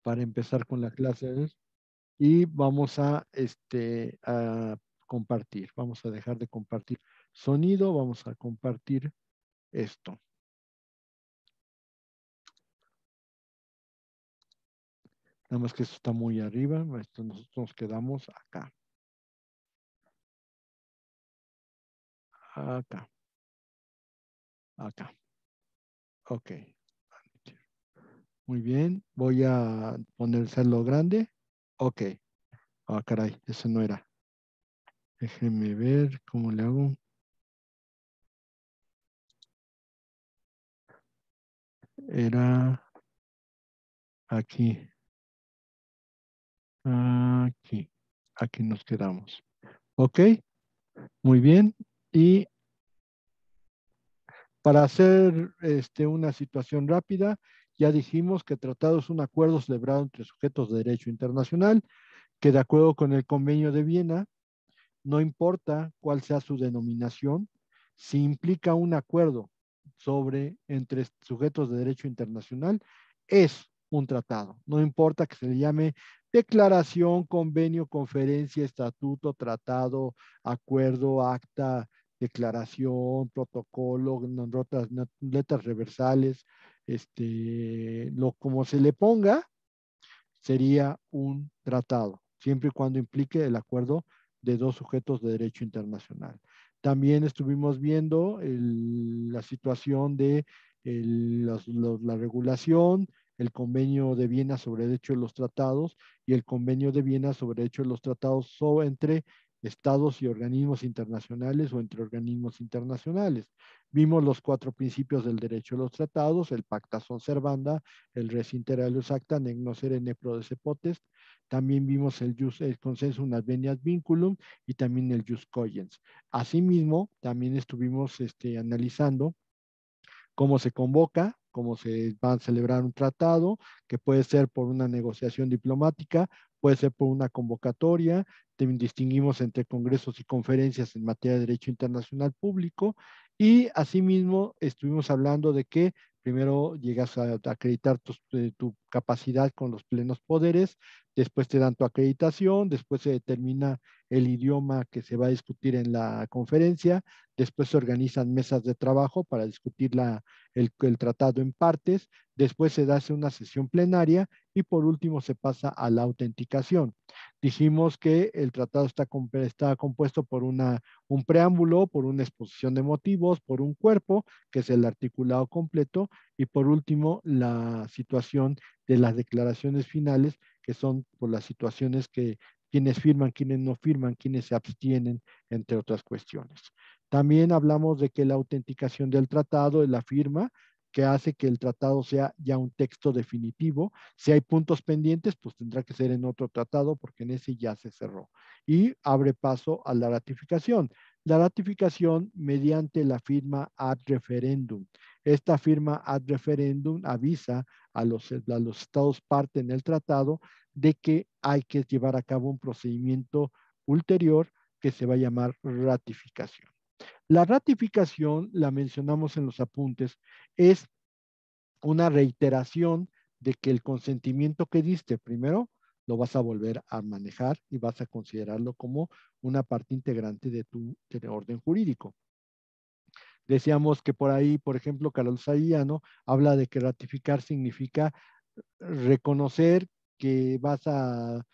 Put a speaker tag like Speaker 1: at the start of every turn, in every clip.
Speaker 1: para empezar con la clase y vamos a compartir. Vamos a dejar de compartir sonido, vamos a compartir esto. Nada más que esto está muy arriba, nosotros nos quedamos acá. Acá. Acá. Ok. Muy bien. Voy a ponérselo grande. Ok. Ah, caray, eso no era. Déjenme ver cómo le hago. Era aquí. Aquí. Aquí nos quedamos. Ok. Muy bien. Y para hacer una situación rápida, ya dijimos que tratado es un acuerdo celebrado entre sujetos de derecho internacional que de acuerdo con el Convenio de Viena, no importa cuál sea su denominación, si implica un acuerdo sobre entre sujetos de derecho internacional, es un tratado. No importa que se le llame declaración, convenio, conferencia, estatuto, tratado, acuerdo, acta, declaración, protocolo, letras reversales, como se le ponga, sería un tratado, siempre y cuando implique el acuerdo de dos sujetos de derecho internacional. También estuvimos viendo la situación de la regulación, el convenio de Viena sobre derecho de los tratados y el convenio de Viena sobre derecho de los tratados entre estados y organismos internacionales o entre organismos internacionales. Vimos los 4 principios del derecho de los tratados, el pacta sunt servanda, el res inter alios acta, nec nocere ne prodesse potest. También vimos el consenso ad veniat vinculum y también el jus cogens. Asimismo, también estuvimos analizando cómo se convoca, cómo se va a celebrar un tratado, que puede ser por una negociación diplomática, puede ser por una convocatoria. También distinguimos entre congresos y conferencias en materia de derecho internacional público y asimismo estuvimos hablando de que primero llegas a acreditar tu capacidad con los plenos poderes, después te dan tu acreditación, después se determina el idioma que se va a discutir en la conferencia, después se organizan mesas de trabajo para discutir el tratado en partes, después se hace una sesión plenaria y por último se pasa a la autenticación. Dijimos que el tratado está compuesto por un preámbulo, por una exposición de motivos, por un cuerpo, que es el articulado completo, y por último la situación de las declaraciones finales, que son por las situaciones que quienes firman, quienes no firman, quienes se abstienen, entre otras cuestiones. También hablamos de que la autenticación del tratado es la firma que hace que el tratado sea ya un texto definitivo. Si hay puntos pendientes, pues tendrá que ser en otro tratado porque en ese ya se cerró. Y abre paso a la ratificación. La ratificación mediante la firma ad referendum. Esta firma ad referendum avisa a los estados parte en el tratado de que hay que llevar a cabo un procedimiento ulterior que se va a llamar ratificación. La ratificación, la mencionamos en los apuntes, es una reiteración de que el consentimiento que diste primero lo vas a volver a manejar y vas a considerarlo como una parte integrante de tu orden jurídico. Decíamos que por ahí, por ejemplo, Carlos Saillano habla de que ratificar significa reconocer que vas a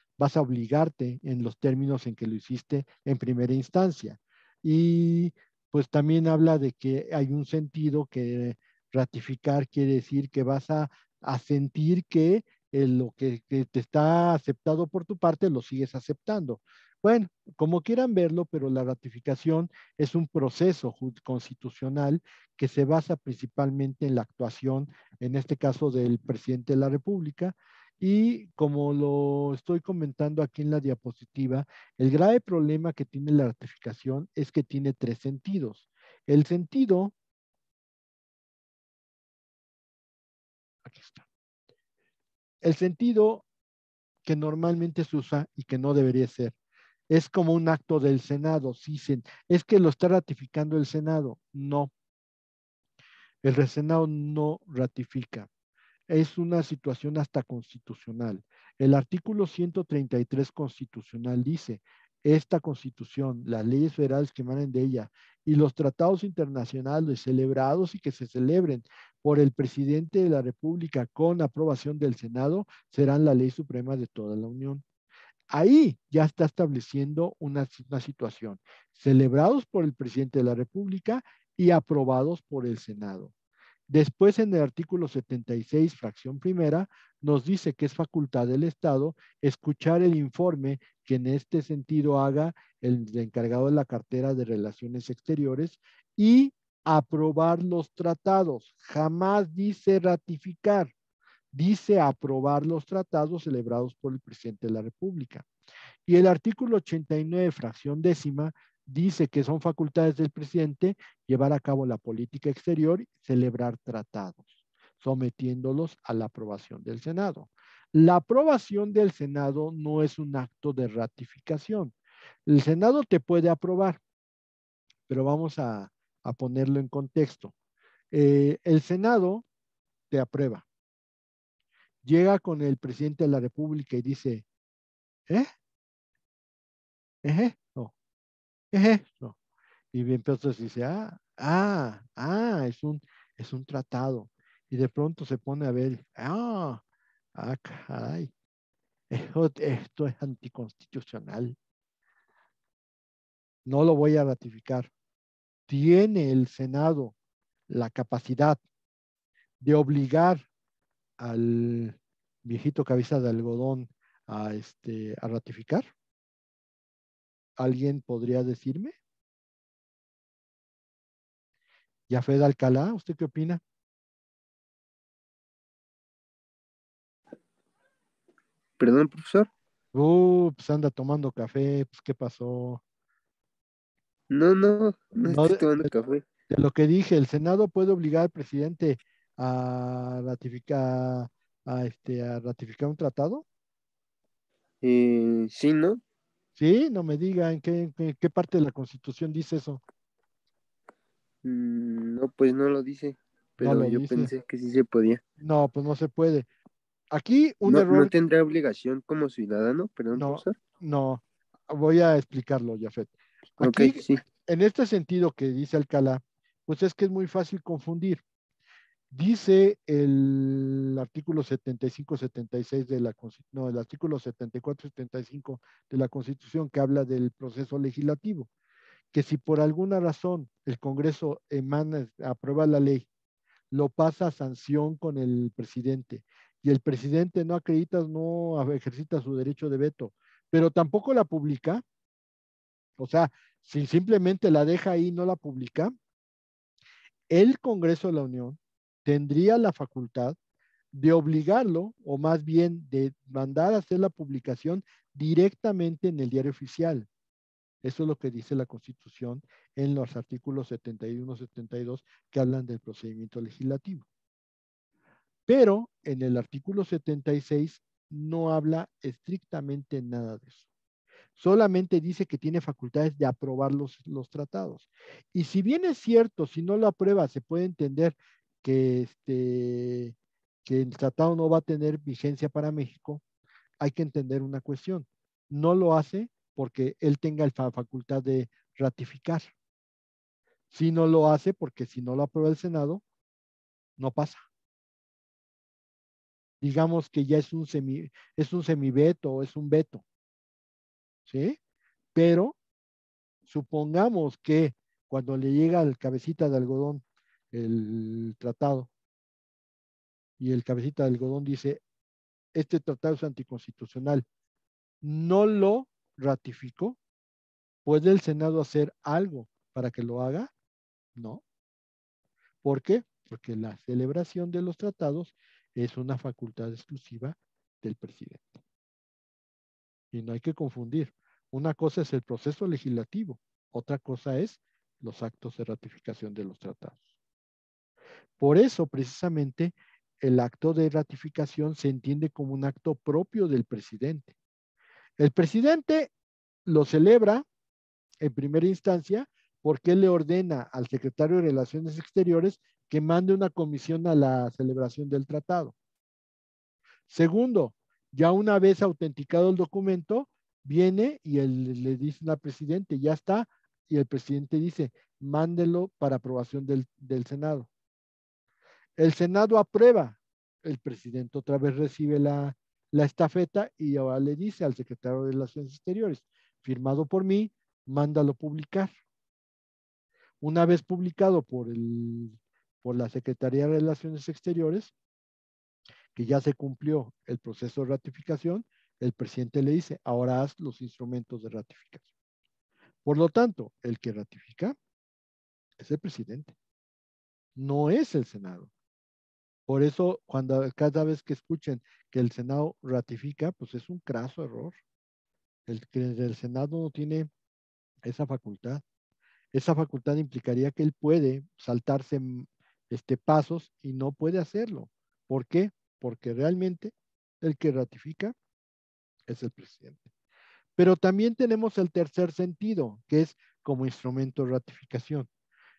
Speaker 1: obligarte en los términos en que lo hiciste en primera instancia. Y pues también habla de que hay un sentido que ratificar quiere decir que vas a sentir que lo que te está aceptado por tu parte lo sigues aceptando. Bueno, como quieran verlo, pero la ratificación es un proceso constitucional que se basa principalmente en la actuación, en este caso del presidente de la República, y como lo estoy comentando aquí en la diapositiva, el grave problema que tiene la ratificación es que tiene 3 sentidos. El sentido, aquí está, el sentido que normalmente se usa y que no debería ser, es como un acto del Senado. Sí, es que lo está ratificando el Senado. No, el Senado no ratifica. es una situación hasta constitucional. El artículo 133 constitucional dice, esta constitución, las leyes federales que emanen de ella y los tratados internacionales celebrados y que se celebren por el presidente de la República con aprobación del Senado serán la ley suprema de toda la Unión. Ahí ya está estableciendo una situación, celebrados por el presidente de la República y aprobados por el Senado. Después, en el artículo 76, fracción primera, nos dice que es facultad del Estado escuchar el informe que en este sentido haga el encargado de la cartera de Relaciones Exteriores y aprobar los tratados. Jamás dice ratificar, dice aprobar los tratados celebrados por el presidente de la República. Y el artículo 89, fracción décima, dice que son facultades del presidente llevar a cabo la política exterior y celebrar tratados, sometiéndolos a la aprobación del Senado. La aprobación del Senado no es un acto de ratificación. El Senado te puede aprobar, pero vamos a ponerlo en contexto. El Senado te aprueba. Llega con el presidente de la República y dice, ¿eh? No, no. Y entonces dice, es un tratado. Y de pronto se pone a ver, caray, esto es anticonstitucional. No lo voy a ratificar. ¿Tiene el Senado la capacidad de obligar al viejito cabeza de algodón a ratificar? ¿Alguien podría decirme? Yafet Alcalá, ¿usted qué opina?
Speaker 2: Perdón, profesor.
Speaker 1: Pues anda tomando café, pues ¿qué pasó?
Speaker 2: No
Speaker 1: No,
Speaker 2: estoy tomando café.
Speaker 1: de lo que dije, el Senado puede obligar al presidente a ratificar, a ratificar un tratado.
Speaker 2: Sí, ¿no?
Speaker 1: Sí, no me diga en qué parte de la Constitución dice eso.
Speaker 2: No, pues no lo dice,
Speaker 1: No
Speaker 2: pero
Speaker 1: lo
Speaker 2: yo
Speaker 1: dice.
Speaker 2: pensé que sí se podía.
Speaker 1: No, pues no se puede. Aquí un
Speaker 2: No
Speaker 1: error,
Speaker 2: tendrá obligación como ciudadano, perdón,
Speaker 1: no,
Speaker 2: profesor.
Speaker 1: no. Voy a explicarlo, Jafet.
Speaker 2: Ok,
Speaker 1: Aquí,
Speaker 2: sí.
Speaker 1: en este sentido que dice Alcalá, pues es que es muy fácil confundir. Dice el artículo 75-76 de la Constitución, no, el artículo 74-75 de la Constitución que habla del proceso legislativo, que si por alguna razón el Congreso aprueba la ley, lo pasa a sanción con el presidente y el presidente no acredita, no ejercita su derecho de veto, pero tampoco la publica, o sea, si simplemente la deja ahí y no la publica, el Congreso de la Unión tendría la facultad de obligarlo, o más bien de mandar a hacer la publicación directamente en el diario oficial. Eso es lo que dice la Constitución en los artículos 71, 72 que hablan del procedimiento legislativo. Pero en el artículo 76 no habla estrictamente nada de eso. Solamente dice que tiene facultades de aprobar los tratados. Y si bien es cierto, si no lo aprueba, se puede entender que, que el tratado no va a tener vigencia para México, hay que entender una cuestión. No lo hace porque él tenga la facultad de ratificar. Si no lo hace porque si no lo aprueba el Senado, no pasa. Digamos que ya es un semiveto o es un veto. ¿Sí? Pero supongamos que cuando le llega al cabecita de algodón el tratado y el cabecita de algodón dice, este tratado es anticonstitucional, no lo ratificó, ¿puede el Senado hacer algo para que lo haga? No. ¿Por qué? Porque la celebración de los tratados es una facultad exclusiva del presidente. Y no hay que confundir. Una cosa es el proceso legislativo, otra cosa es los actos de ratificación de los tratados. Por eso, precisamente, el acto de ratificación se entiende como un acto propio del presidente. El presidente lo celebra en primera instancia porque él le ordena al secretario de Relaciones Exteriores que mande una comisión a la celebración del tratado. Segundo, ya una vez autenticado el documento, viene y le dicen al presidente, ya está, y el presidente dice, mándelo para aprobación del Senado. El Senado aprueba, el presidente otra vez recibe la estafeta y ahora le dice al secretario de Relaciones Exteriores, firmado por mí, mándalo publicar. Una vez publicado por la Secretaría de Relaciones Exteriores, que ya se cumplió el proceso de ratificación, el presidente le dice, ahora haz los instrumentos de ratificación. Por lo tanto, el que ratifica es el presidente, no es el Senado. Por eso, cada vez que escuchen que el Senado ratifica, pues es un craso error. El Senado no tiene esa facultad. Esa facultad implicaría que él puede saltarse pasos y no puede hacerlo. ¿Por qué? Porque realmente el que ratifica es el presidente. Pero también tenemos el tercer sentido, que es como instrumento de ratificación.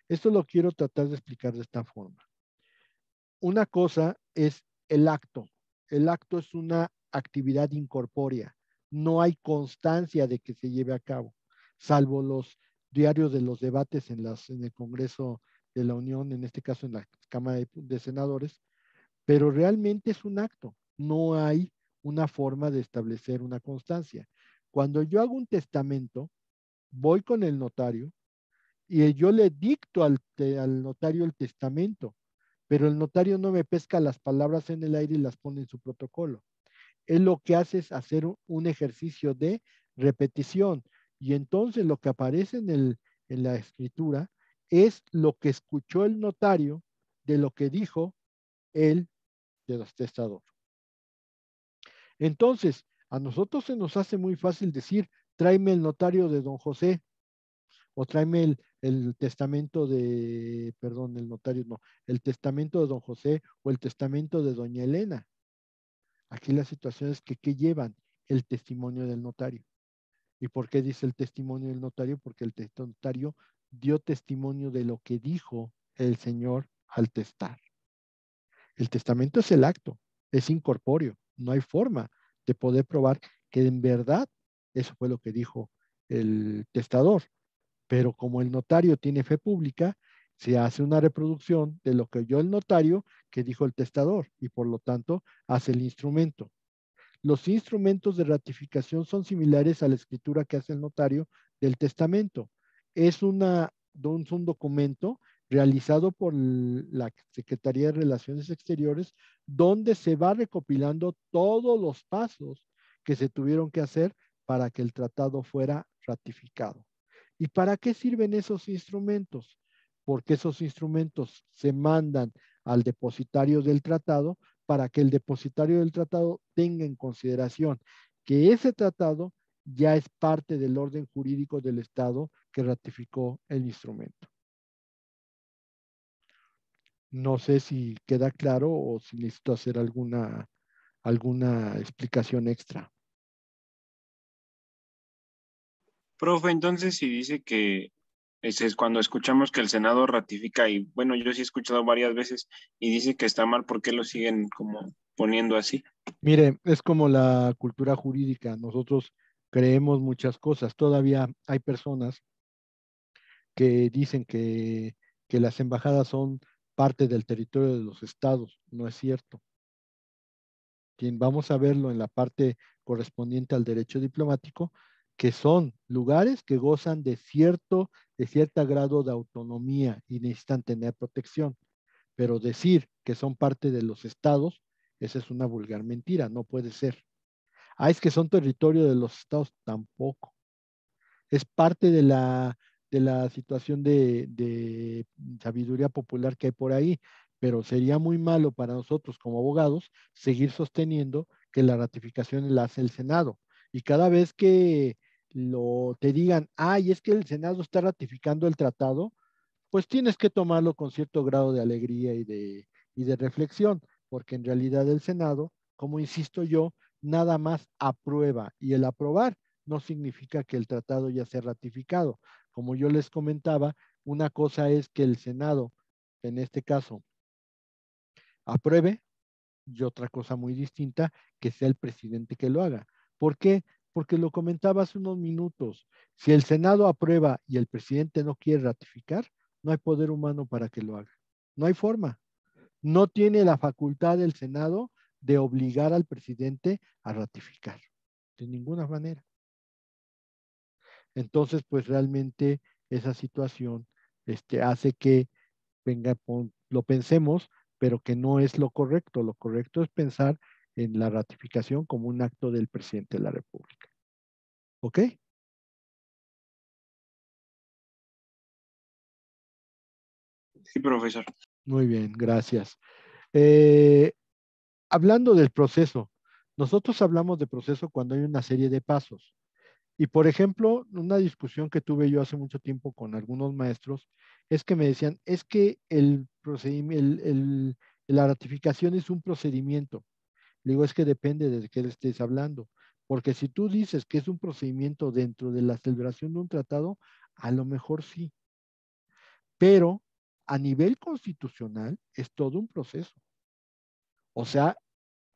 Speaker 1: Esto lo quiero tratar de explicar de esta forma. Una cosa es el acto. El acto es una actividad incorpórea. No hay constancia de que se lleve a cabo, salvo los diarios de los debates en el Congreso de la Unión, en este caso en la Cámara de Senadores, pero realmente es un acto. No hay una forma de establecer una constancia. Cuando yo hago un testamento, voy con el notario y yo le dicto al notario el testamento, pero el notario no me pesca las palabras en el aire y las pone en su protocolo. Él lo que hace es hacer un ejercicio de repetición y entonces lo que aparece en la escritura es lo que escuchó el notario de lo que dijo el testador. Entonces, a nosotros se nos hace muy fácil decir, tráeme el notario de don José, o tráeme el testamento perdón, el notario no, el testamento de don José o el testamento de doña Elena. Aquí la situación es que, ¿qué llevan? El testimonio del notario. ¿Y por qué dice el testimonio del notario? Porque el notario dio testimonio de lo que dijo el señor al testar. El testamento es el acto, es incorpóreo, no hay forma de poder probar que en verdad eso fue lo que dijo el testador. Pero como el notario tiene fe pública, se hace una reproducción de lo que oyó el notario que dijo el testador y por lo tanto hace el instrumento. Los instrumentos de ratificación son similares a la escritura que hace el notario del testamento. Es un documento realizado por la Secretaría de Relaciones Exteriores donde se va recopilando todos los pasos que se tuvieron que hacer para que el tratado fuera ratificado. ¿Y para qué sirven esos instrumentos? Porque esos instrumentos se mandan al depositario del tratado para que el depositario del tratado tenga en consideración que ese tratado ya es parte del orden jurídico del Estado que ratificó el instrumento. No sé si queda claro o si necesito hacer alguna explicación extra.
Speaker 3: Profe, entonces si dice que ese es cuando escuchamos que el Senado ratifica, y bueno, yo sí he escuchado varias veces y dice que está mal, ¿por qué lo siguen como poniendo así?
Speaker 1: Mire, es como la cultura jurídica. Nosotros creemos muchas cosas. Todavía hay personas que dicen que las embajadas son parte del territorio de los estados. No es cierto. Vamos a verlo en la parte correspondiente al derecho diplomático, que son lugares que gozan de cierto grado de autonomía y necesitan tener protección. Pero decir que son parte de los estados, esa es una vulgar mentira, no puede ser. Ah, es que son territorio de los estados, tampoco. Es parte de la situación de sabiduría popular que hay por ahí, pero sería muy malo para nosotros como abogados seguir sosteniendo que la ratificación la hace el Senado. Y cada vez que te digan, ay, es que el Senado está ratificando el tratado, pues tienes que tomarlo con cierto grado de alegría y de reflexión, porque en realidad el Senado, como insisto yo, nada más aprueba y el aprobar no significa que el tratado ya sea ratificado. Como yo les comentaba, una cosa es que el Senado, en este caso, apruebe y otra cosa muy distinta, que sea el presidente que lo haga. ¿Por qué? Porque lo comentaba hace unos minutos. Si el Senado aprueba y el presidente no quiere ratificar, no hay poder humano para que lo haga. No hay forma. No tiene la facultad del Senado de obligar al presidente a ratificar. De ninguna manera. Entonces, pues realmente esa situación hace que lo pensemos, pero que no es lo correcto. Lo correcto es pensar en la ratificación como un acto del presidente de la República. ¿Ok?
Speaker 3: Sí, profesor.
Speaker 1: Muy bien, gracias. Hablando del proceso, nosotros hablamos de proceso cuando hay una serie de pasos. Y por ejemplo, una discusión que tuve yo hace mucho tiempo con algunos maestros es que me decían, es que el procedimiento, la ratificación es un procedimiento. Le digo, es que depende de qué le estés hablando. Porque si tú dices que es un procedimiento dentro de la celebración de un tratado, a lo mejor sí. Pero a nivel constitucional es todo un proceso. O sea,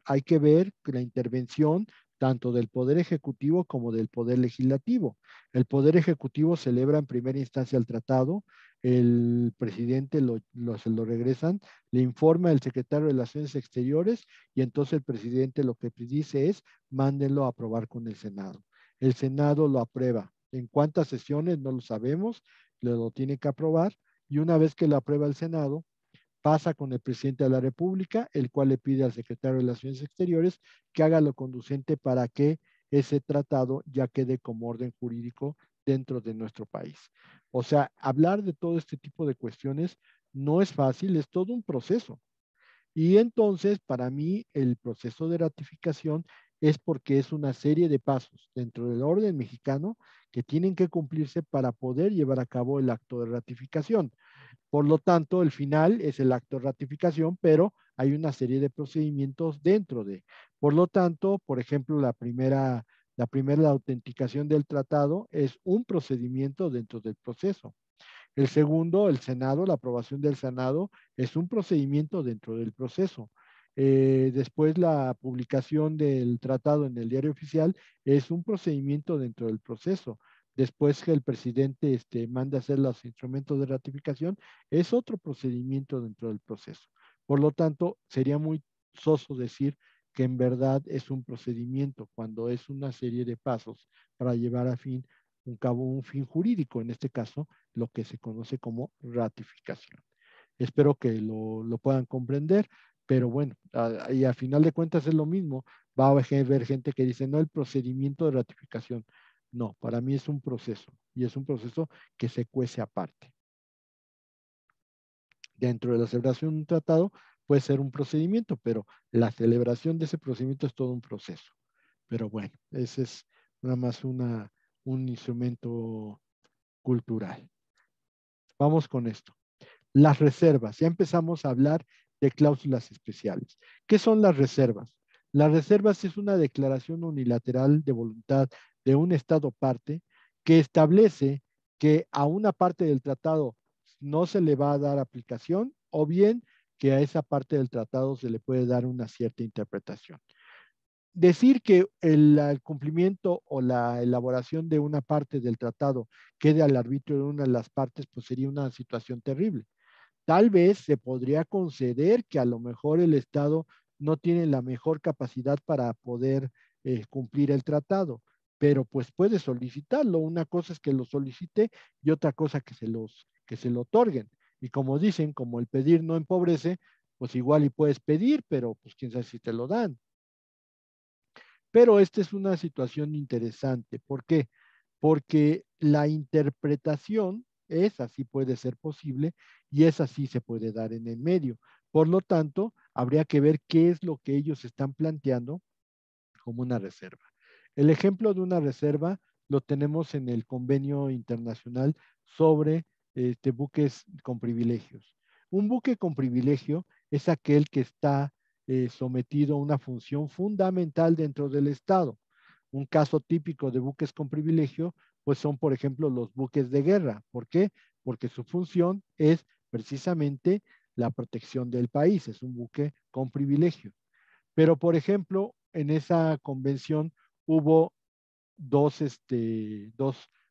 Speaker 1: hay que ver la intervención tanto del Poder Ejecutivo como del Poder Legislativo. El Poder Ejecutivo celebra en primera instancia el tratado, el presidente se lo regresan, le informa el secretario de Relaciones Exteriores y entonces el presidente lo que dice es mándenlo a aprobar con el Senado. El Senado lo aprueba. ¿En cuántas sesiones? No lo sabemos, lo tiene que aprobar y una vez que lo aprueba el Senado, pasa con el presidente de la República, el cual le pide al secretario de Relaciones Exteriores que haga lo conducente para que ese tratado ya quede como orden jurídico dentro de nuestro país. O sea, hablar de todo este tipo de cuestiones no es fácil, es todo un proceso. Y entonces, para mí, el proceso de ratificación es porque es una serie de pasos dentro del orden mexicano que tienen que cumplirse para poder llevar a cabo el acto de ratificación. Por lo tanto, el final es el acto de ratificación, pero hay una serie de procedimientos dentro de. Por lo tanto, por ejemplo, la autenticación del tratado es un procedimiento dentro del proceso. El segundo, el Senado, la aprobación del Senado es un procedimiento dentro del proceso. Después, la publicación del tratado en el diario oficial es un procedimiento dentro del proceso. Después que el presidente manda hacer los instrumentos de ratificación, es otro procedimiento dentro del proceso. Por lo tanto, sería muy soso decir que en verdad es un procedimiento cuando es una serie de pasos para llevar a fin un fin jurídico, en este caso, lo que se conoce como ratificación. Espero que lo puedan comprender, pero bueno, y a final de cuentas es lo mismo. Va a haber gente que dice, no, el procedimiento de ratificación. No, para mí es un proceso, y es un proceso que se cuece aparte. Dentro de la celebración de un tratado puede ser un procedimiento, pero la celebración de ese procedimiento es todo un proceso. Pero bueno, ese es nada más un instrumento cultural. Vamos con esto. Las reservas. Ya empezamos a hablar de cláusulas especiales. ¿Qué son las reservas? Las reservas es una declaración unilateral de voluntad de un Estado parte que establece que a una parte del tratado no se le va a dar aplicación o bien que a esa parte del tratado se le puede dar una cierta interpretación. Decir que el cumplimiento o la elaboración de una parte del tratado quede al arbitrio de una de las partes, pues sería una situación terrible. Tal vez se podría conceder que a lo mejor el Estado no tiene la mejor capacidad para poder cumplir el tratado, pero pues puede solicitarlo. Una cosa es que lo solicite y otra cosa que se lo otorguen. Y como dicen, como el pedir no empobrece, pues igual y puedes pedir, pero pues quién sabe si te lo dan. Pero esta es una situación interesante. ¿Por qué? Porque la interpretación esa sí puede ser posible y esa sí se puede dar en el medio. Por lo tanto, habría que ver qué es lo que ellos están planteando como una reserva. El ejemplo de una reserva lo tenemos en el convenio internacional sobre buques con privilegios. Un buque con privilegio es aquel que está sometido a una función fundamental dentro del Estado. Un caso típico de buques con privilegio, pues son, por ejemplo, los buques de guerra. ¿Por qué? Porque su función es precisamente la protección del país, es un buque con privilegio. Pero, por ejemplo, en esa convención hubo dos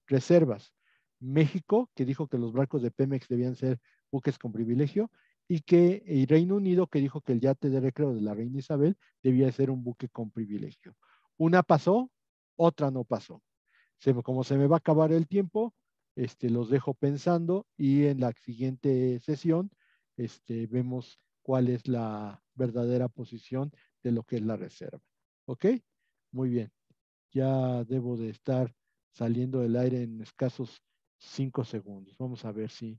Speaker 1: reservas. México, que dijo que los barcos de Pemex debían ser buques con privilegio, y Reino Unido, que dijo que el yate de recreo de la Reina Isabel debía ser un buque con privilegio. Una pasó, otra no pasó. Como se me va a acabar el tiempo, los dejo pensando y en la siguiente sesión vemos cuál es la verdadera posición de lo que es la reserva. ¿Ok? Muy bien. Ya debo de estar saliendo del aire en escasos 5 segundos. Vamos a ver si